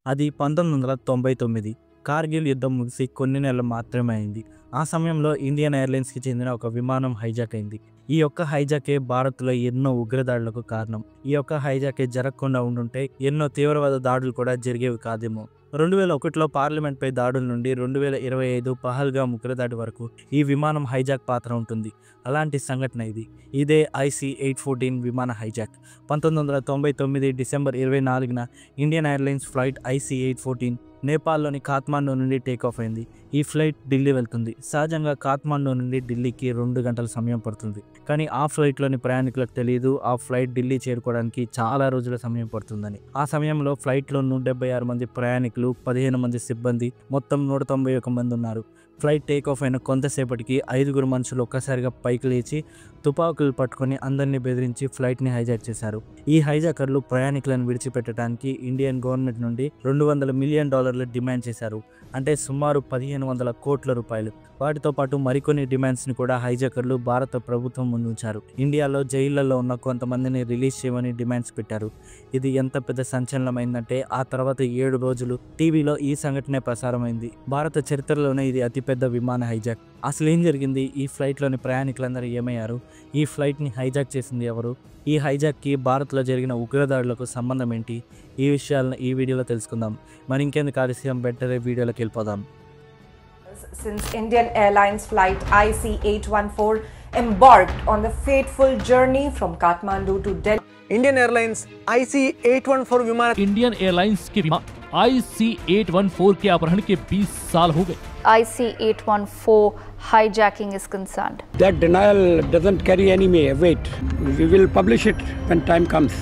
అది 1999 కార్గిల్ యుద్ధం ముగిసి కొన్ని నెలలు మాత్రమే అయింది. ఆ సమయంలో ఇండియన్ ఎయిర్లైన్స్‌కి చెందిన ఒక విమానం హైజాక్ అయింది. ఈ యొక్క హైజాకే భారత్‌లో ఎన్నో ఉగ్రదాడులకు కారణం. ఈ యొక్క హైజాకే జరగకుండా ఉండుంటే ఎన్నో తీవ్రవాద దాడులు కూడా జరిగేవి కాదేమో. 2001లో పార్లమెంట్‌పై దాడుల నుండి 2025 పహల్గామ్ ఉగ్రదాడి వరకు ఈ విమానం హైజాక్ పాత్ర ఉంటుంది. అలాంటి సంఘటన ఇది. ఇదే IC-814 విమాన హైజాక్. 1999 డిసెంబర్ 24న ఇండియన్ ఎయిర్లైన్స్ ఫ్లైట్ IC-814 నేపాల్‌లోని కాఠ్మండు నుండి టేకాఫ్ అయింది. ఈ ఫ్లైట్ ఢిల్లీ వెళ్తుంది. సహజంగా కాఠ్మండు నుండి ఢిల్లీకి 2 గంటల సమయం పడుతుంది. కానీ ఆ ఫ్లైట్‌లోని ప్రయాణికులకు తెలియదు ఆ ఫ్లైట్ ఢిల్లీ చేరుకోవడానికి చాలా రోజుల సమయం పడుతుందని. ఆ సమయంలో ఫ్లైట్‌లో 176 మంది ప్రయాణికులు, 15 మంది సిబ్బంది, మొత్తం 191 మంది ఉన్నారు. ఫ్లైట్ టేకాఫ్ అయిన కొంతసేపటికి 5గురు మనుషులు ఒక్కసారిగా పైకి లేచి తుపాకులు పట్టుకొని అందరినీ బెదిరించి ఫ్లైట్‌ని హైజాక్ చేశారు. ఈ హైజాకర్లు ప్రయాణికులను విడిచిపెట్టడానికి ఇండియన్ గవర్నమెంట్ నుండి $200 మిలియన్ డిమాండ్ చేశారు. అంటే సుమారు 1500 కోట్ల రూపాయలు. వాటితో పాటు మరికొన్ని డిమాండ్స్ని కూడా హైజాకర్లు భారత ప్రభుత్వం ముందుంచారు. ఇండియాలో జైళ్లలో ఉన్న కొంతమందిని రిలీజ్ చేయమని డిమాండ్స్ పెట్టారు. ఇది ఎంత పెద్ద సంచలనమైందంటే ఆ తర్వాత 7 రోజులు టీవీలో ఈ సంఘటనే ప్రసారమైంది. భారత చరిత్రలోనే ఇది అతిపెద్ద విమాన హైజాక్. అసలు ఏం జరిగింది? ఈ ఫ్లైట్లోని ప్రయాణికులందరూ ఏమయ్యారు? ఈ ఫ్లైట్ని హైజాక్ చేసింది ఎవరు? ఈ హైజాక్కి భారత్లో జరిగిన ఉగ్రదాడులకు సంబంధం ఏంటి? ఈ విషయాలను ఈ వీడియోలో తెలుసుకుందాం. మరి ఇంకెందుకు ఆలస్యం, బెటర్ వీడియోలోకి వెళ్ళిపోదాం. Since Indian Airlines flight IC-814 embarked on the fateful journey from Kathmandu to Delhi. Indian airlines IC-814 विमान इंडियन एयरलाइंस के विमान IC-814 के अपहरण के 20 साल हो गए. IC-814 hijacking is concerned. That denial doesn't carry any weight. We will publish it when time comes.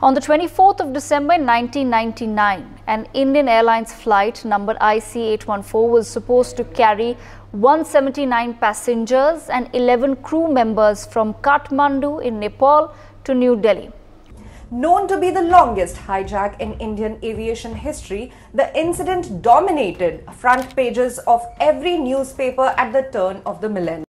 On the 24th of December 1999, an Indian Airlines flight number IC-814 was supposed to carry 179 passengers and 11 crew members from Kathmandu in Nepal to New Delhi. Known to be the longest hijack in Indian aviation history, the incident dominated front pages of every newspaper at the turn of the millennium.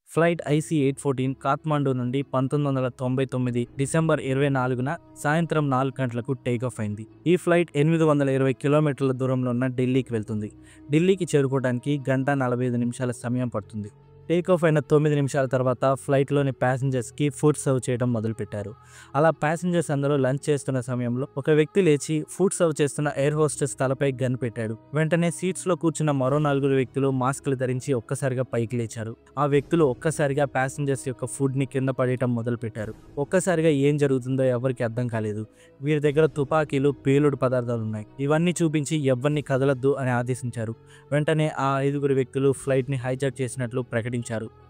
Flight IC-814 Kathmandu నుండి 1999 December 24న సాయంత్రం 4 గంటలకు takeoff అయింది. ఈ flight 820 కిలోమీటర్ల దూరంలో ఉన్న ఢిల్లీకి వెళ్తుంది. ఢిల్లీకి చేరుకోవడానికి 1 గంట 45 నిమిషాల సమయం పడుతుంది. టేకాఫ్ అయిన 9 నిమిషాల తర్వాత ఫ్లైట్లోని ప్యాసింజర్స్కి ఫుడ్ సర్వ్ చేయడం మొదలుపెట్టారు. అలా ప్యాసింజర్స్ అందరూ లంచ్ చేస్తున్న సమయంలో ఒక వ్యక్తి లేచి ఫుడ్ సర్వ్ చేస్తున్న ఎయిర్ హోస్టెస్ తలపై గన్ పెట్టాడు. వెంటనే సీట్స్లో కూర్చున్న మరో 4 వ్యక్తులు మాస్కులు ధరించి ఒక్కసారిగా పైకి లేచారు. ఆ వ్యక్తులు ఒక్కసారిగా ప్యాసింజర్స్ యొక్క ఫుడ్ని కింద పడేయటం మొదలుపెట్టారు. ఒక్కసారిగా ఏం జరుగుతుందో ఎవరికి అర్థం కాలేదు. వీరి దగ్గర తుపాకీలు, పేలుడు పదార్థాలు ఉన్నాయి. ఇవన్నీ చూపించి ఎవరిని కదలొద్దు అని ఆదేశించారు. వెంటనే ఆ 5గురు వ్యక్తులు ఫ్లైట్ని హైజాక్ చేసినట్లు ప్రకటించారు.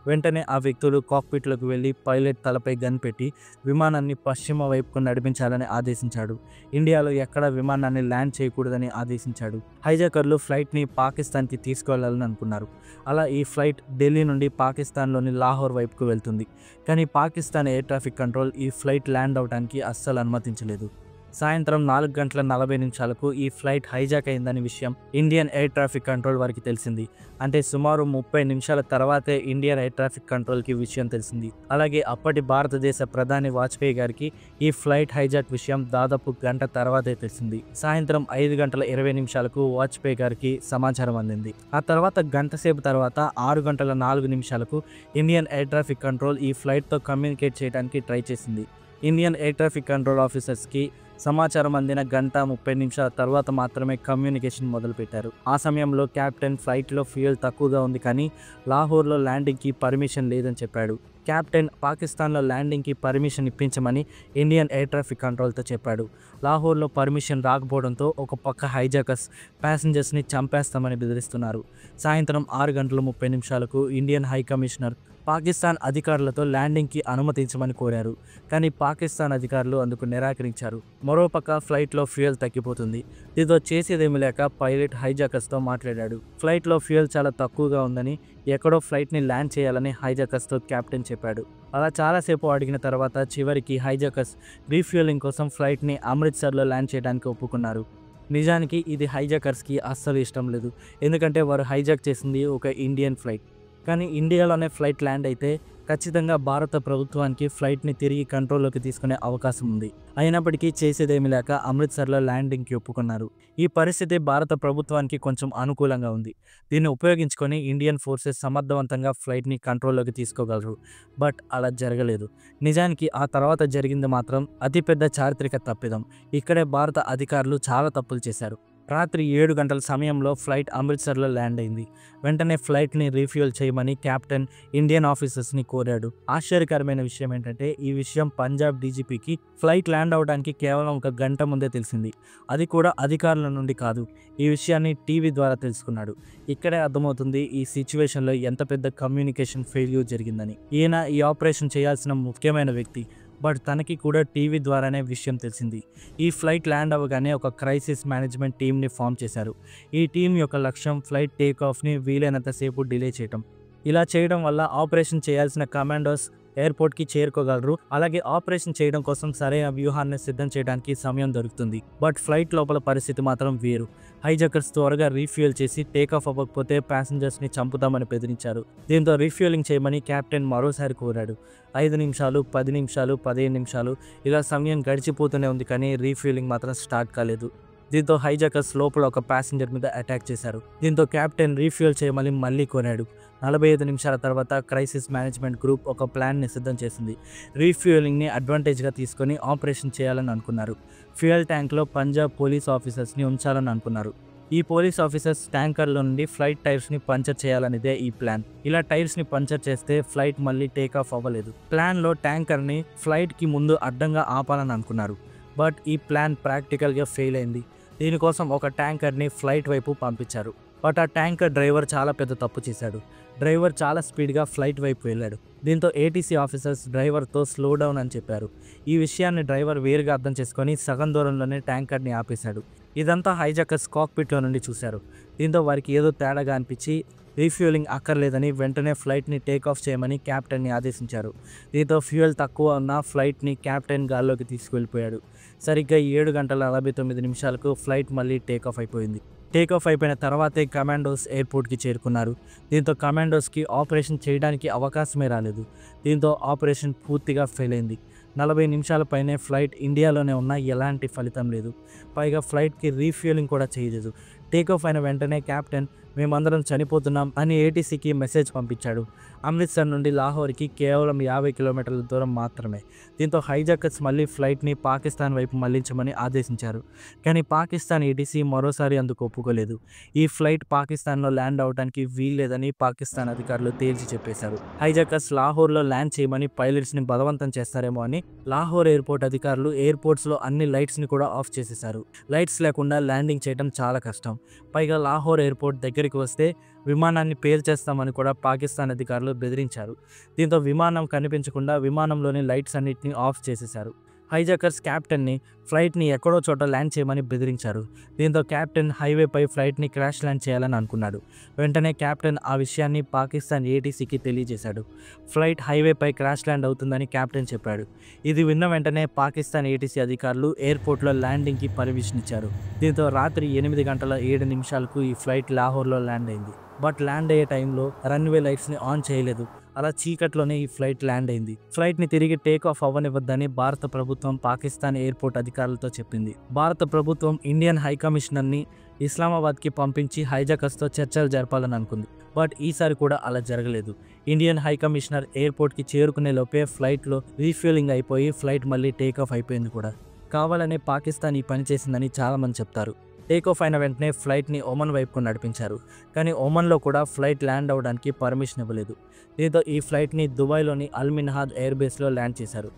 వెంటనే ఆ వ్యక్తులు కాక్పిట్లోకి వెళ్లి పైలట్ తలపై గన్ పెట్టి విమానాన్ని పశ్చిమ వైపుకు నడిపించాలని ఆదేశించాడు. ఇండియాలో ఎక్కడ విమానాన్ని ల్యాండ్ చేయకూడదని ఆదేశించాడు. హైజాకర్లు ఫ్లైట్ని పాకిస్తాన్కి తీసుకువెళ్లాలని అనుకున్నారు. అలా ఈ ఫ్లైట్ ఢిల్లీ నుండి పాకిస్తాన్లోని లాహోర్ వైపుకు వెళ్తుంది. కానీ పాకిస్తాన్ ఎయిర్ ట్రాఫిక్ కంట్రోల్ ఈ ఫ్లైట్ ల్యాండ్ అవడానికి అస్సలు అనుమతించలేదు. సాయంత్రం 4 గంటల 40 నిమిషాలకు ఈ ఫ్లైట్ హైజాక్ అయిందనే విషయం ఇండియన్ ఎయిర్ ట్రాఫిక్ కంట్రోల్ వారికి తెలిసింది. అంటే సుమారు 30 నిమిషాల తర్వాతే ఇండియన్ ఎయిర్ ట్రాఫిక్ కంట్రోల్కి విషయం తెలిసింది. అలాగే అప్పటి భారతదేశ ప్రధాని వాజ్పేయి గారికి ఈ ఫ్లైట్ హైజాక్ విషయం దాదాపు గంట తర్వాతే తెలిసింది. సాయంత్రం 5 గంటల 20 నిమిషాలకు వాజ్పేయి గారికి సమాచారం అందింది. ఆ తర్వాత గంట సేపు తర్వాత 6 గంటల 4 నిమిషాలకు ఇండియన్ ఎయిర్ ట్రాఫిక్ కంట్రోల్ ఈ ఫ్లైట్తో కమ్యూనికేట్ చేయడానికి ట్రై చేసింది. ఇండియన్ ఎయిర్ ట్రాఫిక్ కంట్రోల్ ఆఫీసర్స్కి సమాచారం అందిన గంట 30 నిమిషాల తర్వాత మాత్రమే కమ్యూనికేషన్ మొదలుపెట్టారు. ఆ సమయంలో కెప్టెన్ ఫ్లైట్లో ఫ్యూయల్ తక్కువగా ఉంది కానీ లాహోర్లో ల్యాండింగ్కి పర్మిషన్ లేదని చెప్పాడు. కెప్టెన్ పాకిస్తాన్లో ల్యాండింగ్కి పర్మిషన్ ఇప్పించమని ఇండియన్ ఎయిర్ ట్రాఫిక్ కంట్రోల్తో చెప్పాడు. లాహోర్లో పర్మిషన్ రాకపోవడంతో ఒక పక్క హైజాకర్స్ ప్యాసింజర్స్ని చంపేస్తామని బెదిరిస్తున్నారు. సాయంత్రం 6 గంటల 30 నిమిషాలకు ఇండియన్ హై కమిషనర్ పాకిస్తాన్ అధికారులతో ల్యాండింగ్కి అనుమతించమని కోరారు. కానీ పాకిస్తాన్ అధికారులు అందుకు నిరాకరించారు. మరోపక్క ఫ్లైట్లో ఫ్యూయల్ తగ్గిపోతుంది. దీంతో చేసేదేమీ లేక పైలట్ హైజాకర్స్తో మాట్లాడాడు. ఫ్లైట్లో ఫ్యూయల్ చాలా తక్కువగా ఉందని, ఎక్కడో ఫ్లైట్ని ల్యాండ్ చేయాలని హైజాకర్స్తో కెప్టెన్ చెప్పాడు. అలా చాలాసేపు అడిగిన తర్వాత చివరికి హైజాకర్స్ రీఫ్యూయలింగ్ కోసం ఫ్లైట్ని అమృత్సర్లో ల్యాండ్ చేయడానికి ఒప్పుకున్నారు. నిజానికి ఇది హైజాకర్స్కి అస్సలు ఇష్టం లేదు. ఎందుకంటే వారు హైజాక్ చేసింది ఒక ఇండియన్ ఫ్లైట్. కానీ ఇండియాలోనే ఫ్లైట్ ల్యాండ్ అయితే ఖచ్చితంగా భారత ప్రభుత్వానికి ఫ్లైట్ని తిరిగి కంట్రోల్లోకి తీసుకునే అవకాశం ఉంది. అయినప్పటికీ చేసేదేమీ లేక అమృత్సర్లో ల్యాండింగ్కి ఒప్పుకున్నారు. ఈ పరిస్థితి భారత ప్రభుత్వానికి కొంచెం అనుకూలంగా ఉంది. దీన్ని ఉపయోగించుకొని ఇండియన్ ఫోర్సెస్ సమర్థవంతంగా ఫ్లైట్ని కంట్రోల్లోకి తీసుకోగలరు. బట్ అలా జరగలేదు. నిజానికి ఆ తర్వాత జరిగింది మాత్రం అతిపెద్ద చారిత్రక తప్పిదం. ఇక్కడే భారత అధికారులు చాలా తప్పులు చేశారు. రాత్రి 7 గంటల సమయంలో ఫ్లైట్ అమృత్సర్లో ల్యాండ్ అయింది. వెంటనే ఫ్లైట్ని రీఫ్యూయల్ చేయమని కెప్టెన్ ఇండియన్ ఆఫీసర్స్ని కోరాడు. ఆశ్చర్యకరమైన విషయం ఏంటంటే ఈ విషయం పంజాబ్ డీజీపీకి ఫ్లైట్ ల్యాండ్ అవడానికి కేవలం 1 గంట ముందే తెలిసింది. అది కూడా అధికారుల నుండి కాదు. ఈ విషయాన్ని టీవీ ద్వారా తెలుసుకున్నాడు. ఇక్కడే అర్థమవుతుంది ఈ సిచ్యువేషన్లో ఎంత పెద్ద కమ్యూనికేషన్ ఫెయిల్యూర్ జరిగిందని. ఈయన ఈ ఆపరేషన్ చేయాల్సిన ముఖ్యమైన వ్యక్తి. బట్ తనకి కూడా టీవీ ద్వారానే విషయం తెలిసింది. ఈ ఫ్లైట్ ల్యాండ్ అవ్వగానే ఒక క్రైసిస్ మేనేజ్మెంట్ టీమ్ని ఫామ్ చేశారు. ఈ టీం యొక్క లక్ష్యం ఫ్లైట్ టేక్ ఆఫ్ని వీలైనంతసేపు డిలే చేయడం. ఇలా చేయడం వల్ల ఆపరేషన్ చేయాల్సిన కమాండోస్ ఎయిర్పోర్ట్కి చేరుకోగలరు. అలాగే ఆపరేషన్ చేయడం కోసం సరైన వ్యూహాన్ని సిద్ధం చేయడానికి సమయం దొరుకుతుంది. బట్ ఫ్లైట్ లోపల పరిస్థితి మాత్రం వేరు. హైజాకర్స్ త్వరగా రీఫ్యూయల్ చేసి టేక్ ఆఫ్ అవ్వకపోతే ప్యాసింజర్స్ని చంపుతామని బెదిరించారు. దీంతో రీఫ్యూయలింగ్ చేయమని కెప్టెన్ మరోసారి కోరాడు. 5 నిమిషాలు, 10 నిమిషాలు, 15 నిమిషాలు ఇలా సమయం గడిచిపోతూనే ఉంది, కానీ రీఫ్యూయలింగ్ మాత్రం స్టార్ట్ కాలేదు. దీంతో హైజాకర్స్ లోపల ఒక ప్యాసింజర్ మీద అటాక్ చేశారు. దీంతో కెప్టెన్ రీఫ్యూయల్ చేయమని మళ్ళీ కోరాడు. 45 నిమిషాల తర్వాత క్రైసిస్ మేనేజ్మెంట్ గ్రూప్ ఒక ప్లాన్ని సిద్ధం చేసింది. రీఫ్యూయలింగ్ని అడ్వాంటేజ్గా తీసుకొని ఆపరేషన్ చేయాలని అనుకున్నారు. ఫ్యూయల్ ట్యాంక్లో పంజాబ్ పోలీస్ ఆఫీసర్స్ని ఉంచాలని అనుకున్నారు. ఈ పోలీస్ ఆఫీసర్స్ ట్యాంకర్లో నుండి ఫ్లైట్ టైర్స్ని పంచర్ చేయాలనేదే ఈ ప్లాన్. ఇలా టైర్స్ని పంచర్ చేస్తే ఫ్లైట్ మళ్ళీ టేక్ ఆఫ్ అవ్వలేదు. ప్లాన్లో ట్యాంకర్ని ఫ్లైట్కి ముందు అడ్డంగా ఆపాలని అనుకున్నారు. బట్ ఈ ప్లాన్ ప్రాక్టికల్గా ఫెయిల్ అయింది. దీనికోసం ఒక ట్యాంకర్ని ఫ్లైట్ వైపు పంపించారు. బట్ ఆ ట్యాంకర్ డ్రైవర్ చాలా పెద్ద తప్పు చేశాడు. డ్రైవర్ చాలా స్పీడ్గా ఫ్లైట్ వైపు వెళ్ళాడు. దీంతో ఏటీసీ ఆఫీసర్స్ డ్రైవర్తో స్లో డౌన్ అని చెప్పారు. ఈ విషయాన్ని డ్రైవర్ వేరుగా అర్థం చేసుకొని సగం దూరంలోనే ట్యాంకర్ని ఆపేశాడు. ఇదంతా హైజాకర్స్ కాక్పిట్లో నుండి చూశారు. దీంతో వారికి ఏదో తేడాగా అనిపించి రీఫ్యూయలింగ్ అక్కర్లేదని వెంటనే ఫ్లైట్ని టేక్ ఆఫ్ చేయమని కెప్టెన్ని ఆదేశించారు. దీంతో ఫ్యూయల్ తక్కువ ఉన్న ఫ్లైట్ని కెప్టెన్ గాల్లోకి తీసుకువెళ్ళిపోయాడు. సరిగ్గా 7 గంటల 49 నిమిషాలకు ఫ్లైట్ మళ్ళీ టేక్ ఆఫ్ అయిపోయింది. టేక్ ఆఫ్ అయిపోయిన తర్వాతే కమాండోస్ ఎయిర్పోర్ట్కి చేరుకున్నారు. దీంతో కమాండోస్కి ఆపరేషన్ చేయడానికి అవకాశమే రాలేదు. దీంతో ఆపరేషన్ పూర్తిగా ఫెయిల్ అయింది. 40 నిమిషాల పైనే ఫ్లైట్ ఇండియాలోనే ఉన్నా ఎలాంటి ఫలితం లేదు. పైగా ఫ్లైట్కి రీఫ్యూయలింగ్ కూడా చేయలేదు. టేక్ ఆఫ్ అయిన వెంటనే కెప్టెన్ మేమందరం చనిపోతున్నాం అని ఏటీసీకి మెసేజ్ పంపించాడు. అమృత్సర్ నుండి లాహోర్కి కేవలం 50 కిలోమీటర్ల దూరం మాత్రమే. దీంతో హైజాకర్స్ మళ్ళీ ఫ్లైట్ని పాకిస్తాన్ వైపు మళ్లించమని ఆదేశించారు. కానీ పాకిస్తాన్ ఏటీసీ మరోసారి అందుకు ఒప్పుకోలేదు. ఈ ఫ్లైట్ పాకిస్తాన్లో ల్యాండ్ అవడానికి వీల్లేదని పాకిస్తాన్ అధికారులు తేల్చి చెప్పేశారు. హైజాకర్స్ లాహోర్లో ల్యాండ్ చేయమని పైలట్స్ని బలవంతం చేస్తారేమో అని లాహోర్ ఎయిర్పోర్ట్ అధికారులు ఎయిర్పోర్ట్స్లో అన్ని లైట్స్ని కూడా ఆఫ్ చేసేశారు. లైట్స్ లేకుండా ల్యాండింగ్ చేయడం చాలా కష్టం. పైగా లాహోర్ ఎయిర్పోర్ట్ దగ్గరికి వస్తే విమానాన్ని పేల్చేస్తామని కూడా పాకిస్తాన్ అధికారులు బెదిరించారు. దీంతో విమానం కనిపించకుండా విమానంలోని లైట్స్ అన్నిటిని ఆఫ్ చేసేశారు. హైజాకర్స్ కెప్టెన్ని ఫ్లైట్ని ఎక్కడో చోట ల్యాండ్ చేయమని బెదిరించారు. దీంతో కెప్టెన్ హైవేపై ఫ్లైట్ని క్రాష్ ల్యాండ్ చేయాలని అనుకున్నాడు. వెంటనే కెప్టెన్ ఆ విషయాన్ని పాకిస్తాన్ ఏటీసీకి తెలియజేశాడు. ఫ్లైట్ హైవేపై క్రాష్ ల్యాండ్ అవుతుందని కెప్టెన్ చెప్పాడు. ఇది విన్న వెంటనే పాకిస్తాన్ ఏటీసీ అధికారులు ఎయిర్పోర్ట్లో ల్యాండింగ్కి పర్మిషన్ ఇచ్చారు. దీంతో రాత్రి 8 గంటల 7 నిమిషాలకు ఈ ఫ్లైట్ లాహోర్లో ల్యాండ్ అయింది. బట్ ల్యాండ్ అయ్యే టైంలో రన్వే లైట్స్ని ఆన్ చేయలేదు. అలా చీకట్లోనే ఈ ఫ్లైట్ ల్యాండ్ అయింది. ఫ్లైట్ని తిరిగి టేక్ ఆఫ్ అవ్వనివ్వద్దని భారత ప్రభుత్వం పాకిస్తాన్ ఎయిర్పోర్ట్ అధికారులతో చెప్పింది. భారత ప్రభుత్వం ఇండియన్ హై కమిషనర్ని ఇస్లామాబాద్కి పంపించి హైజాకర్స్తో చర్చలు జరపాలని అనుకుంది. బట్ ఈసారి కూడా అలా జరగలేదు. ఇండియన్ హై కమిషనర్ ఎయిర్పోర్ట్కి చేరుకునే లోపే ఫ్లైట్లో రీఫ్యూయలింగ్ అయిపోయి ఫ్లైట్ మళ్ళీ టేక్ ఆఫ్ అయిపోయింది కూడా. కావాలనే పాకిస్తాన్ ఈ పని చేసిందని చాలామంది చెప్తారు. టేక్ ఆఫ్ అయిన వెంటనే ఫ్లైట్ని ఒమన్ వైపుకు నడిపించారు. కానీ ఒమన్లో కూడా ఫ్లైట్ ల్యాండ్ అవ్వడానికి పర్మిషన్ ఇవ్వలేదు. దీంతో ఈ ఫ్లైట్ని దుబాయ్లోని అల్ మిన్హాద్ ఎయిర్ బేస్లో ల్యాండ్ చేశారు.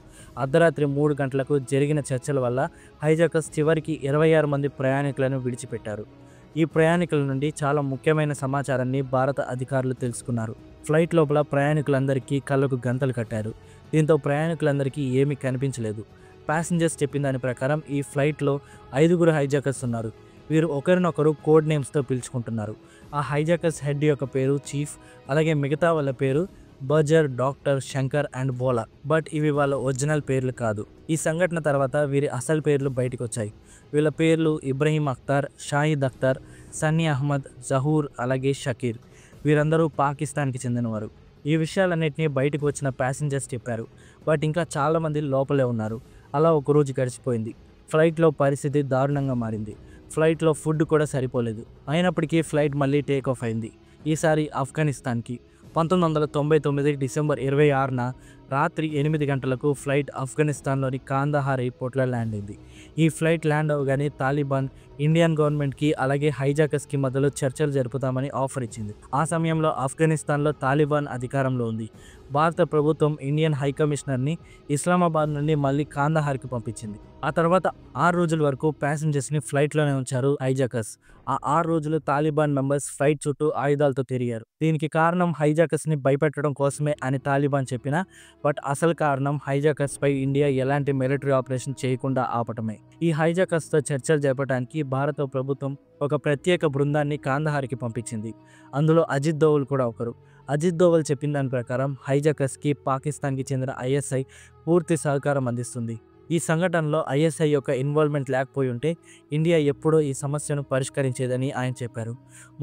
అర్ధరాత్రి 3 గంటలకు జరిగిన చర్చల వల్ల హైజాకర్స్ చివరికి 26 మంది ప్రయాణికులను విడిచిపెట్టారు. ఈ ప్రయాణికుల నుండి చాలా ముఖ్యమైన సమాచారాన్ని భారత అధికారులు తెలుసుకున్నారు. ఫ్లైట్ లోపల ప్రయాణికులందరికీ కళ్ళకు గంతలు కట్టారు. దీంతో ప్రయాణికులందరికీ ఏమీ కనిపించలేదు. ప్యాసింజర్స్ చెప్పిన దాని ప్రకారం ఈ ఫ్లైట్లో 5 హైజాకర్స్ ఉన్నారు. వీరు ఒకరినొకరు కోడ్ నేమ్స్తో పిలుచుకుంటున్నారు. ఆ హైజాకర్స్ హెడ్ యొక్క పేరు చీఫ్, అలాగే మిగతా వాళ్ళ పేరు buzzer, doctor, Shankar and Bola. But ఇవి వాళ్ళ ఒరిజినల్ పేర్లు కాదు. ఈ సంఘటన తర్వాత వీరి అసలు పేర్లు బయటకు వచ్చాయి. వీళ్ళ పేర్లు ఇబ్రహీం అఖ్తార్, షాహిద్ అఖ్తార్, సన్నీ అహ్మద్, జహూర్, అలాగే షకీర్. వీరందరూ పాకిస్తాన్కి చెందినవారు. ఈ విషయాలన్నింటినీ బయటకు వచ్చిన ప్యాసింజర్స్ చెప్పారు. బట్ ఇంకా చాలామంది లోపలే ఉన్నారు. అలా ఒకరోజు గడిచిపోయింది. ఫ్లైట్లో పరిస్థితి దారుణంగా మారింది. ఫ్లైట్లో ఫుడ్ కూడా సరిపోలేదు. అయినప్పటికీ ఫ్లైట్ మళ్ళీ టేక్ ఆఫ్ అయింది. ఈసారి ఆఫ్ఘనిస్తాన్కి. 1999 డిసెంబర్ 26న రాత్రి 8 గంటలకు ఫ్లైట్ ఆఫ్ఘనిస్తాన్లోని కాందహార్ ఎయిర్పోర్ట్లో ల్యాండ్ అయింది. ఈ ఫ్లైట్ ల్యాండ్ అవగానే తాలిబాన్ ఇండియన్ గవర్నమెంట్కి అలాగే హైజాకర్స్కి మధ్యలో చర్చలు జరుపుతామని ఆఫర్ ఇచ్చింది. ఆ సమయంలో ఆఫ్ఘనిస్తాన్లో తాలిబాన్ అధికారంలో ఉంది. భారత ప్రభుత్వం ఇండియన్ హై కమిషనర్ని ఇస్లామాబాద్ నుండి మళ్ళీ కాందహార్కి పంపించింది. ఆ తర్వాత 6 రోజుల వరకు ప్యాసింజర్స్ని ఫ్లైట్లోనే ఉంచారు హైజాకర్స్. ఆ 6 రోజులు తాలిబాన్ మెంబర్స్ ఫ్లైట్ చుట్టూ ఆయుధాలతో తిరిగారు. దీనికి కారణం హైజాకర్స్ని భయపెట్టడం కోసమే అని తాలిబాన్ చెప్పినా, బట్ అసలు కారణం హైజాకర్స్పై ఇండియా ఎలాంటి మిలిటరీ ఆపరేషన్ చేయకుండా ఆపటమే. ఈ హైజాకర్స్తో చర్చలు జరపడానికి భారత ప్రభుత్వం ఒక ప్రత్యేక బృందాన్ని కాందహార్కి పంపించింది. అందులో అజిత్ దోవల్ కూడా ఒకరు. అజిత్ దోవల్ చెప్పిన దాని ప్రకారం హైజాకర్స్కి పాకిస్తాన్కి చెందిన ఐఎస్ఐ పూర్తి సహకారం అందిస్తుంది. ఈ సంఘటనలో ఐఎస్ఐ యొక్క ఇన్వాల్వ్మెంట్ లేకపోయి ఉంటే ఇండియా ఎప్పుడో ఈ సమస్యను పరిష్కరించేదని ఆయన చెప్పారు.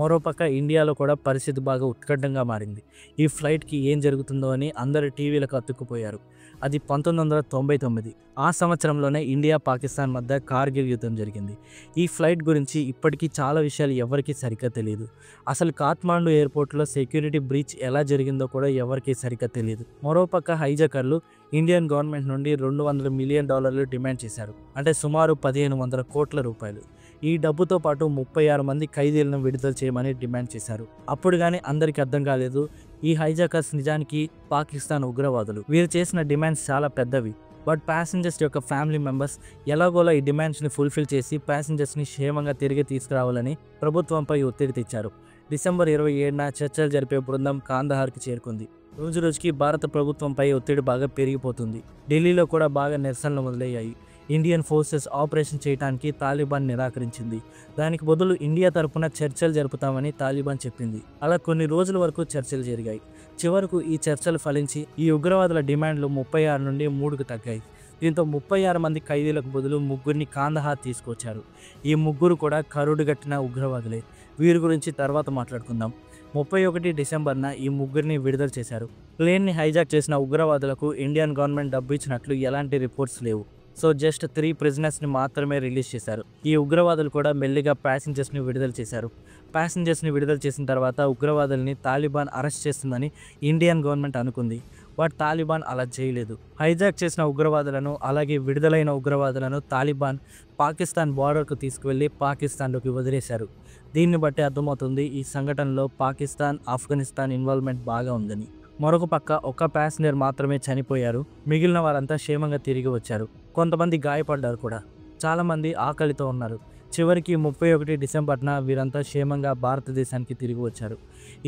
మరోపక్క ఇండియాలో కూడా పరిస్థితి బాగా ఉత్కంఠంగా మారింది. ఈ ఫ్లైట్కి ఏం జరుగుతుందో అని అందరు టీవీలకు అతుక్కుపోయారు. అది 1999. ఆ సంవత్సరంలోనే ఇండియా పాకిస్తాన్ మధ్య కార్గిల్ యుద్ధం జరిగింది. ఈ ఫ్లైట్ గురించి ఇప్పటికీ చాలా విషయాలు ఎవరికీ సరిగ్గా తెలియదు. అసలు కాఠ్మాండు ఎయిర్పోర్ట్లో సెక్యూరిటీ బ్రీచ్ ఎలా జరిగిందో కూడా ఎవరికీ సరిగ్గా తెలియదు. మరోపక్క హైజాకర్లు ఇండియన్ గవర్నమెంట్ నుండి $200 మిలియన్ డిమాండ్ చేశారు. అంటే సుమారు 1500 కోట్ల రూపాయలు. ఈ డబ్బుతో పాటు 36 మంది ఖైదీలను విడుదల చేయమని డిమాండ్ చేశారు. అప్పుడు కానీ అందరికీ అర్థం కాలేదు, ఈ హైజాకర్స్ నిజానికి పాకిస్తాన్ ఉగ్రవాదులు. వీరు చేసిన డిమాండ్స్ చాలా పెద్దవి. బట్ ప్యాసింజర్స్ యొక్క ఫ్యామిలీ మెంబర్స్ ఎలాగోలా ఈ డిమాండ్స్ని ఫుల్ఫిల్ చేసి ప్యాసింజర్స్ని క్షేమంగా తిరిగి తీసుకురావాలని ప్రభుత్వంపై ఒత్తిడి తెచ్చారు. డిసెంబర్ 27న చర్చలు జరిపే బృందం కాందహార్కి చేరుకుంది. రోజురోజుకి భారత ప్రభుత్వంపై ఒత్తిడి బాగా పెరిగిపోతుంది. ఢిల్లీలో కూడా బాగా నిరసనలు మొదలయ్యాయి. ఇండియన్ ఫోర్సెస్ ఆపరేషన్ చేయడానికి తాలిబాన్ నిరాకరించింది. దానికి బదులు ఇండియా తరపున చర్చలు జరుపుతామని తాలిబాన్ చెప్పింది. అలా కొన్ని రోజుల వరకు చర్చలు జరిగాయి. చివరకు ఈ చర్చలు ఫలించి ఈ ఉగ్రవాదుల డిమాండ్లు 36 నుండి 3కు తగ్గాయి. దీంతో 36 మంది ఖైదీలకు బదులు 3 కాందహార్ తీసుకొచ్చారు. ఈ 3 కూడా కరుడుగట్టిన ఉగ్రవాదులే. వీరి గురించి తర్వాత మాట్లాడుకుందాం. 31 డిసెంబర్న ఈ 3 విడుదల చేశారు. ప్లేన్ని హైజాక్ చేసిన ఉగ్రవాదులకు ఇండియన్ గవర్నమెంట్ డబ్బు ఇచ్చినట్లు ఎలాంటి రిపోర్ట్స్ లేవు. సో జస్ట్ 3 ప్రిజనర్స్ని మాత్రమే రిలీజ్ చేశారు. ఈ ఉగ్రవాదులు కూడా మెల్లిగా ప్యాసింజర్స్ని విడుదల చేశారు. ప్యాసింజర్స్ని విడుదల చేసిన తర్వాత ఉగ్రవాదుల్ని తాలిబాన్ అరెస్ట్ చేస్తుందని ఇండియన్ గవర్నమెంట్ అనుకుంది. బట్ తాలిబాన్ అలా చేయలేదు. హైజాక్ చేసిన ఉగ్రవాదులను అలాగే విడుదలైన ఉగ్రవాదులను తాలిబాన్ పాకిస్తాన్ బార్డర్కు తీసుకువెళ్ళి పాకిస్తాన్లోకి వదిలేశారు. దీన్ని బట్టి అర్థమవుతుంది ఈ సంఘటనలో పాకిస్తాన్, ఆఫ్ఘనిస్తాన్ ఇన్వాల్వ్మెంట్ బాగా ఉందని. మరొక పక్క ఒక ప్యాసింజర్ మాత్రమే చనిపోయారు. మిగిలిన వారంతా క్షేమంగా తిరిగి వచ్చారు. కొంతమంది గాయపడ్డారు కూడా. చాలామంది ఆకలితో ఉన్నారు. చివరికి 31 డిసెంబర్న వీరంతా క్షేమంగా భారతదేశానికి తిరిగి వచ్చారు.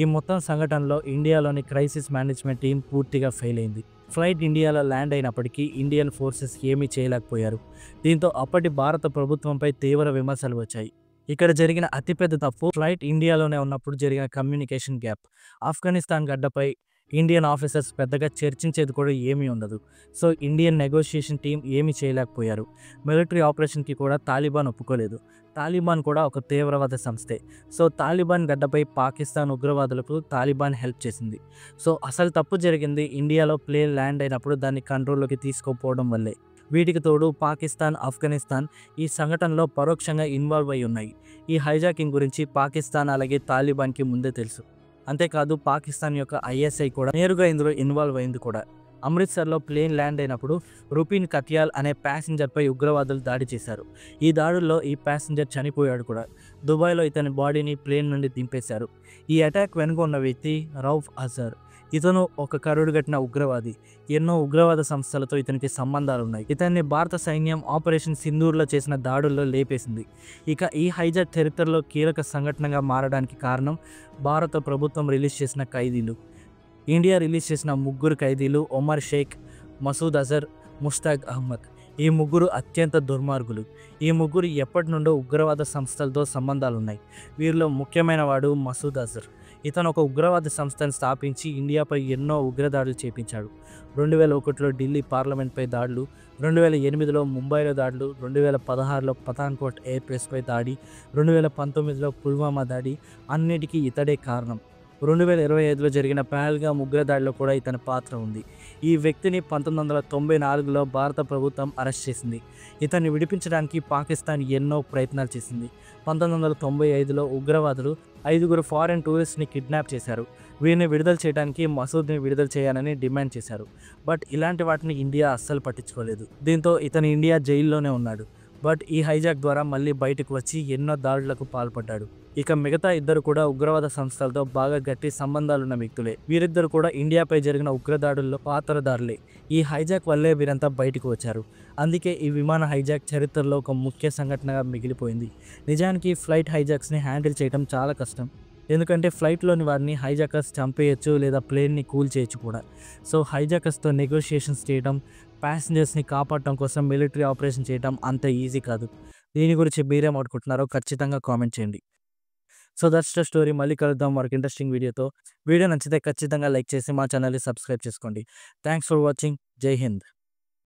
ఈ మొత్తం సంఘటనలో ఇండియాలోని క్రైసిస్ మేనేజ్మెంట్ టీం పూర్తిగా ఫెయిల్ అయింది. ఫ్లైట్ ఇండియాలో ల్యాండ్ అయినప్పటికీ ఇండియన్ ఫోర్సెస్ ఏమీ చేయలేకపోయారు. దీంతో అప్పటి భారత ప్రభుత్వంపై తీవ్ర విమర్శలు వచ్చాయి. ఇక్కడ జరిగిన అతిపెద్ద తప్పు ఫ్లైట్ ఇండియాలోనే ఉన్నప్పుడు జరిగిన కమ్యూనికేషన్ గ్యాప్. ఆఫ్ఘనిస్తాన్ గడ్డపై ఇండియన్ ఆఫీసర్స్ పెద్దగా చర్చించేది కూడా ఏమీ ఉండదు. సో ఇండియన్ నెగోషియేషన్ టీం ఏమీ చేయలేకపోయారు. మిలిటరీ ఆపరేషన్కి కూడా తాలిబాన్ ఒప్పుకోలేదు. తాలిబాన్ కూడా ఒక తీవ్రవాద సంస్థే. సో తాలిబాన్ గడ్డపై పాకిస్తాన్ ఉగ్రవాదులకు తాలిబాన్ హెల్ప్ చేసింది. సో అసలు తప్పు జరిగింది ఇండియాలో ప్లేన్ ల్యాండ్ అయినప్పుడు దాన్ని కంట్రోల్లోకి తీసుకోకపోవడం వల్లే. వీటికి తోడు పాకిస్తాన్, ఆఫ్ఘనిస్తాన్ ఈ సంఘటనలో పరోక్షంగా ఇన్వాల్వ్ అయి ఉన్నాయి. ఈ హైజాకింగ్ గురించి పాకిస్తాన్ అలాగే తాలిబాన్కి ముందే తెలుసు. అంతేకాదు పాకిస్తాన్ యొక్క ఐఎస్ఐ కూడా నేరుగా ఇందులో ఇన్వాల్వ్ అయింది కూడా. అమృత్సర్లో ప్లేన్ ల్యాండ్ అయినప్పుడు రుపిన్ కతియాల్ అనే ప్యాసింజర్పై ఉగ్రవాదులు దాడి చేశారు. ఈ దాడుల్లో ఈ ప్యాసింజర్ చనిపోయాడు కూడా. దుబాయ్లో ఇతని బాడీని ప్లేన్ నుండి దింపేశారు. ఈ అటాక్ వెనుక ఉన్న వ్యక్తి రౌఫ్ అజర్. ఇతను ఒక కరుడుగట్టిన ఉగ్రవాది. ఎన్నో ఉగ్రవాద సంస్థలతో ఇతనికి సంబంధాలున్నాయి. ఇతన్ని భారత సైన్యం ఆపరేషన్ సింధూర్లో చేసిన దాడుల్లో లేపేసింది. ఇక ఈ హైజాక్ చరిత్రలో కీలక సంఘటనగా మారడానికి కారణం భారత ప్రభుత్వం రిలీజ్ చేసిన ఖైదీలు. ఇండియా రిలీజ్ చేసిన 3 ఖైదీలు ఒమర్ షేక్, మసూద్ అజర్, ముస్తాక్ అహ్మద్. ఈ 3 అత్యంత దుర్మార్గులు. ఈ 3 ఎప్పటి నుండో ఉగ్రవాద సంస్థలతో సంబంధాలున్నాయి. వీరిలో ముఖ్యమైన వాడు మసూద్ అజర్. ఇతను ఒక ఉగ్రవాద సంస్థను స్థాపించి ఇండియాపై ఎన్నో ఉగ్రదాడులు చేపించాడు. 2001లో ఢిల్లీ పార్లమెంట్పై దాడులు, 2008లో ముంబైలో దాడులు, 2016లో పఠాన్కోట్ ఎయిర్ బేస్పై దాడి, 2019లో పుల్వామా దాడి, అన్నిటికీ ఇతడే కారణం. 2025లో జరిగిన పహల్గామ్ ఉగ్రదాడిలో కూడా ఇతని పాత్ర ఉంది. ఈ వ్యక్తిని 1994లో భారత ప్రభుత్వం అరెస్ట్ చేసింది. ఇతన్ని విడిపించడానికి పాకిస్తాన్ ఎన్నో ప్రయత్నాలు చేసింది. 1995లో ఉగ్రవాదులు 5 ఫారెన్ టూరిస్ట్ని కిడ్నాప్ చేశారు. వీరిని విడుదల చేయడానికి మసూద్ని విడుదల చేయాలని డిమాండ్ చేశారు. బట్ ఇలాంటి వాటిని ఇండియా అస్సలు పట్టించుకోలేదు. దీంతో ఇతను ఇండియా జైల్లోనే ఉన్నాడు. బట్ ఈ హైజాక్ ద్వారా మళ్ళీ బయటకు వచ్చి ఎన్నో దాడులకు పాల్పడ్డాడు. ఇక మిగతా ఇద్దరు కూడా ఉగ్రవాద సంస్థలతో బాగా గట్టి సంబంధాలున్న వ్యక్తులే. వీరిద్దరు కూడా ఇండియాపై జరిగిన ఉగ్రదాడుల్లో పాత్రదారులే. ఈ హైజాక్ వల్లే వీరంతా బయటకు వచ్చారు. అందుకే ఈ విమాన హైజాక్ చరిత్రలో ఒక ముఖ్య సంఘటనగా మిగిలిపోయింది. నిజానికి ఫ్లైట్ హైజాక్స్ని హ్యాండిల్ చేయడం చాలా కష్టం. ఎందుకంటే ఫ్లైట్లోని వారిని హైజాకర్స్ చంపేయచ్చు లేదా ప్లేన్ని కూల్ చేయొచ్చు కూడా. సో హైజాకర్స్తో నెగోషియేషన్స్ చేయడం, ప్యాసింజర్స్ని కాపాడటం కోసం మిలిటరీ ఆపరేషన్ చేయడం అంత ఈజీ కాదు. దీని గురించి మీరేం అనుకుంటున్నారో ఖచ్చితంగా కామెంట్ చేయండి. So that's the story. మళ్ళీ కలుద్దాం మరొక ఇంట్రెస్టింగ్ వీడియోతో. వీడియో నచ్చితే ఖచ్చితంగా లైక్ చేసి మా ఛానల్ని సబ్స్క్రైబ్ చేసుకోండి. Thanks for watching. జై హింద్.